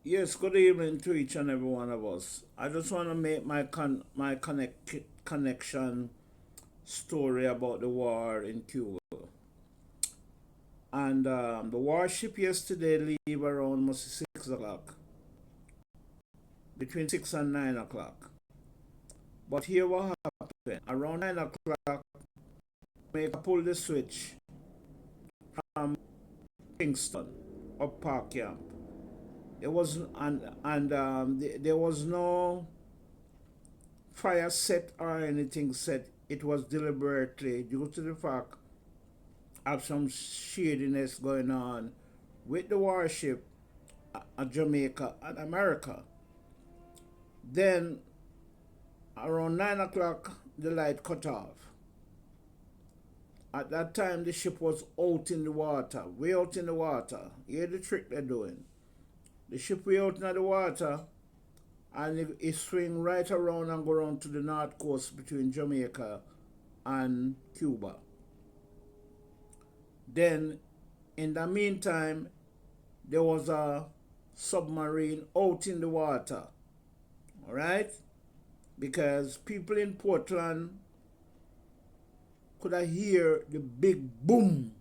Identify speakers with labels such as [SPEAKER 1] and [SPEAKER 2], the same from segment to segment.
[SPEAKER 1] Yes, good evening to each and every one of us. I just want to make my connection story about the war in Cuba. And the warship yesterday leave around almost 6 o'clock, between 6 and 9 o'clock. But here what happened? Around 9 o'clock, make a pull the switch from Kingston up Park Camp. There was there was no fire set or anything set. It was deliberately due to the fact of some shadiness going on with the warship at Jamaica and America. Then around 9 o'clock the light cut off. At that time the ship was out in the water, way out in the water. Hear the trick they're doing. The ship way out in the water and it swing right around and go around to the north coast between Jamaica and Cuba. Then, in the meantime, there was a submarine out in the water, all right? Because people in Portland could hear the big boom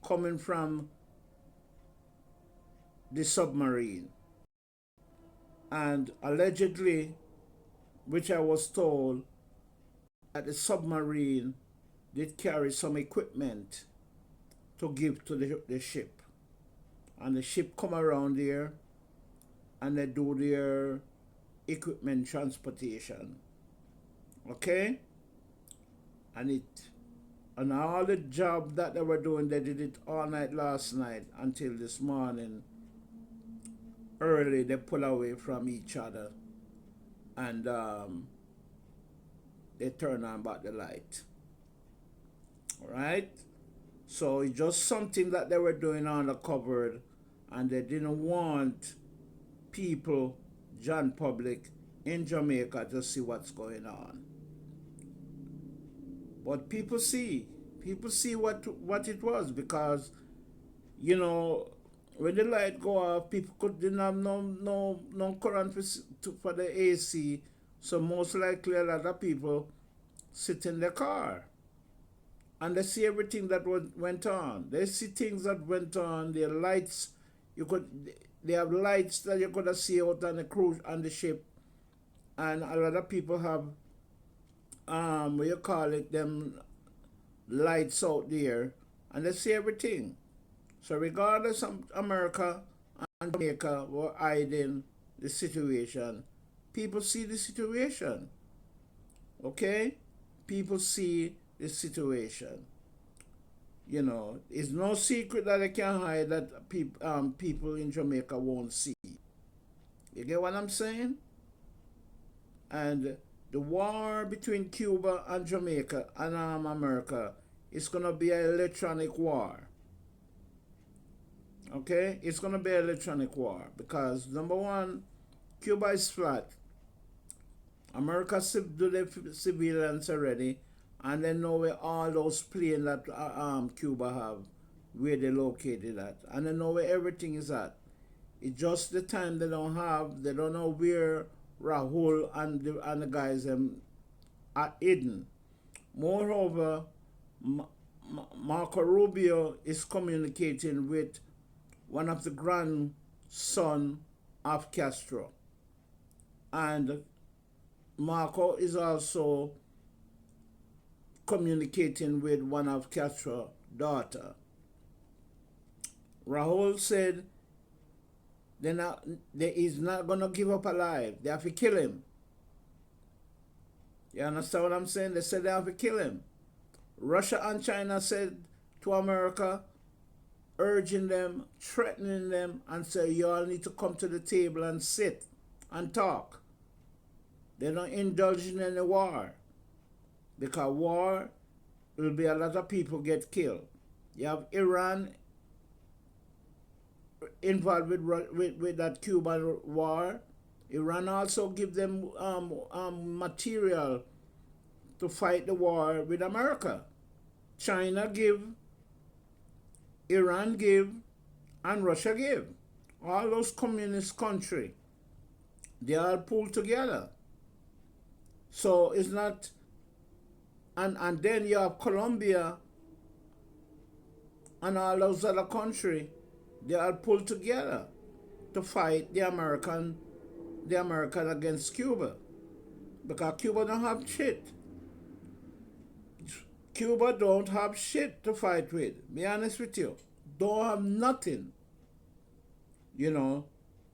[SPEAKER 1] coming from the submarine. And allegedly, which I was told, that the submarine did carry some equipment to give to the ship. And the ship come around there and they do their equipment transportation. Okay? And all the job that they were doing, they did it all night last night until this morning. Early they pull away from each other and they turn on back the light. All right? So it's just something that they were doing on the cupboard, and they didn't want people, John public, in Jamaica to see what's going on. But people see what it was, because when the light go off, people didn't have no current for the AC, so most likely a lot of people sit in the car and they see everything that went on. They see things that went on. Their lights, they have lights that you could see out on the cruise on the ship, and a lot of people have what you call it, them lights out there, and they see everything. So regardless of America and Jamaica were hiding the situation, people see the situation. Okay? People see the situation. It's no secret that they can hide that people in Jamaica won't see. You get what I'm saying? And the war between Cuba and Jamaica and America is going to be an electronic war. Okay? It's going to be an electronic war because, number one, Cuba is flat. America do the civilians already, and they know where all those planes that Cuba have, where they're located at, and they know where everything is at. It's just the time they don't know where Rahul and the guys are hidden. Moreover, Marco Rubio is communicating with one of the grandson of Castro, and Marco is also communicating with one of Castro's daughter. Rahul said he's not going to give up alive. They have to kill him. You understand what I'm saying? They said they have to kill him. Russia and China said to America, urging them, threatening them, and say, you all need to come to the table and sit and talk. They're not indulging in the war, because war will be a lot of people get killed. You have Iran involved with that Cuban war. Iran also give them material to fight the war with America. China give, Iran give, and Russia give. all those communist country, they all pulled together. So it's not, and then you have Colombia and all those other country, they all pulled together to fight the American against Cuba. Because Cuba don't have shit. Cuba don't have shit to fight with. Be honest with you. Don't have nothing. You know,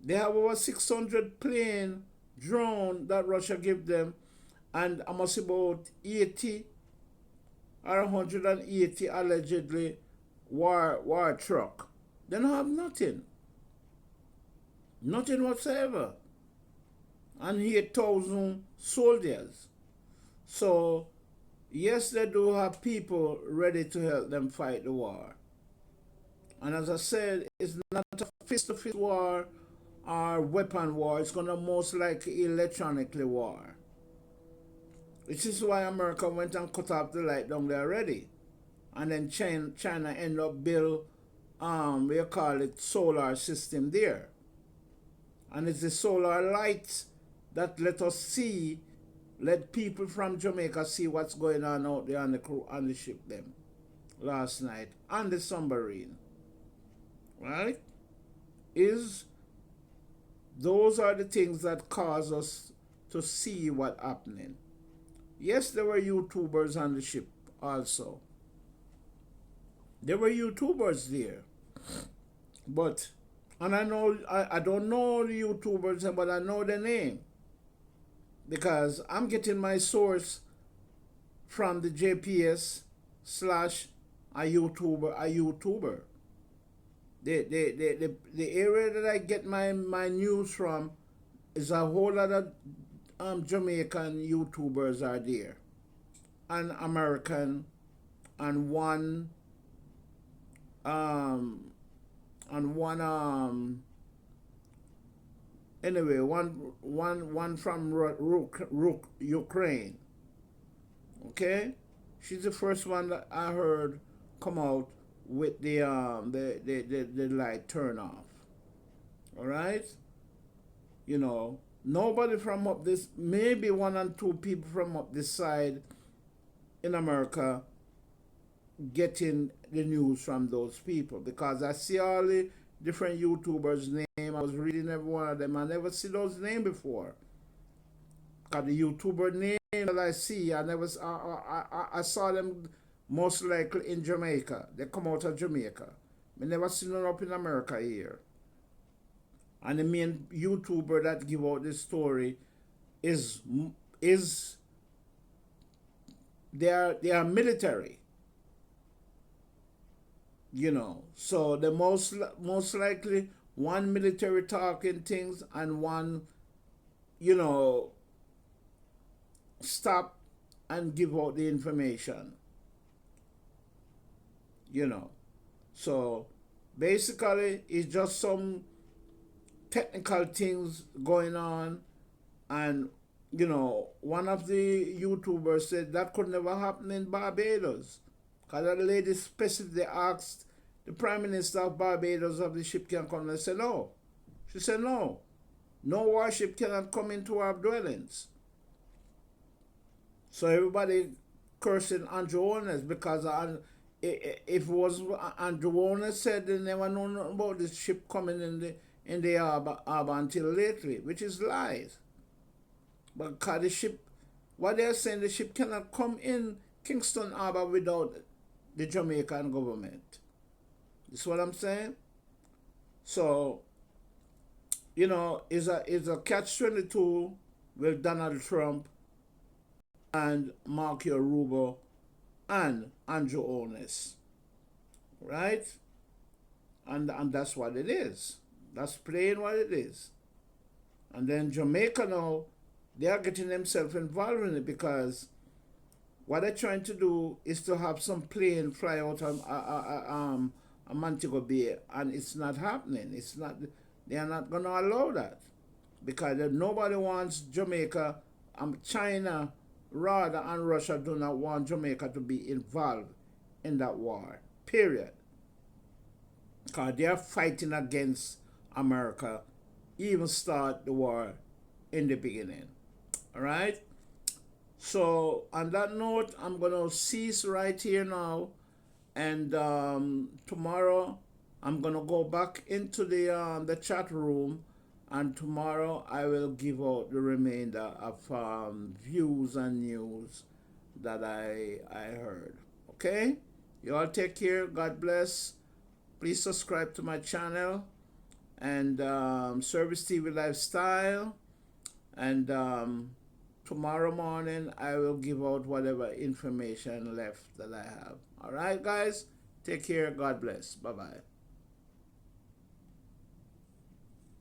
[SPEAKER 1] they have over 600 plane drone that Russia give them, and almost about 80 or 180 allegedly war truck. They don't have nothing. Nothing whatsoever. And 8,000 soldiers. So, yes, they do have people ready to help them fight the war. And as I said, it's not a fist-to-fist war or weapon war. It's going to most likely electronically war. Which is why America went and cut off the light down there already. And then China ended up build, we call it solar system there. And it's the solar lights that let people from Jamaica see what's going on out there on the crew, on the ship them last night, on the submarine. Right? Those are the things that cause us to see what's happening. Yes, there were YouTubers on the ship also. There were YouTubers there. But, and I don't know the YouTubers, but I know the name. Because I'm getting my source from the JPS / a YouTuber. The area that I get my news from is a whole lot of Jamaican YouTubers are there. And American and one anyway, one from Ukraine. Okay, she's the first one that I heard come out with the light turn off. All right, you know, nobody from up this, maybe one and two people from up this side in America getting the news from those people, because I see all the different YouTubers' name. I was reading every one of them. I never see those names before. Because the YouTuber name that I see, I saw them most likely in Jamaica. They come out of Jamaica. I never seen them up in America here. And the main YouTuber that give out this story is they are military. You know, so the most likely one military talking things and one, you know, stop and give out the information. You know, so basically it's just some technical things going on, and you know, one of the YouTubers said that could never happen in Barbados. Because that lady specifically asked the Prime Minister of Barbados if the ship can come. They said no. She said no. No warship cannot come into our dwellings. So everybody cursing Andrew Holness, because if it was Andrew Holness said they never know nothing about this ship coming in the harbor until lately, which is lies. Because the ship, what they're saying, the ship cannot come in Kingston harbor without the Jamaican government. That's what I'm saying. So, you know, it's a catch-22 with Donald Trump and Marco Rubio and Andrew Holness, right? And that's what it is. That's plain what it is. And then Jamaica now, they are getting themselves involved in it, because what they're trying to do is to have some plane fly out of Montego Bay, and it's not happening. It's not. They are not going to allow that, because nobody wants Jamaica. China, rather, and Russia do not want Jamaica to be involved in that war. Period. Because they are fighting against America even start the war in the beginning. All right. So on that note, I'm gonna cease right here now, and tomorrow I'm gonna go back into the chat room, and tomorrow I will give out the remainder of views and news that I heard. Okay, you all take care. God bless. Please subscribe to my channel and Service TV Lifestyle, and tomorrow morning I will give out whatever information left that I have. All right, guys, take care. God bless. Bye bye.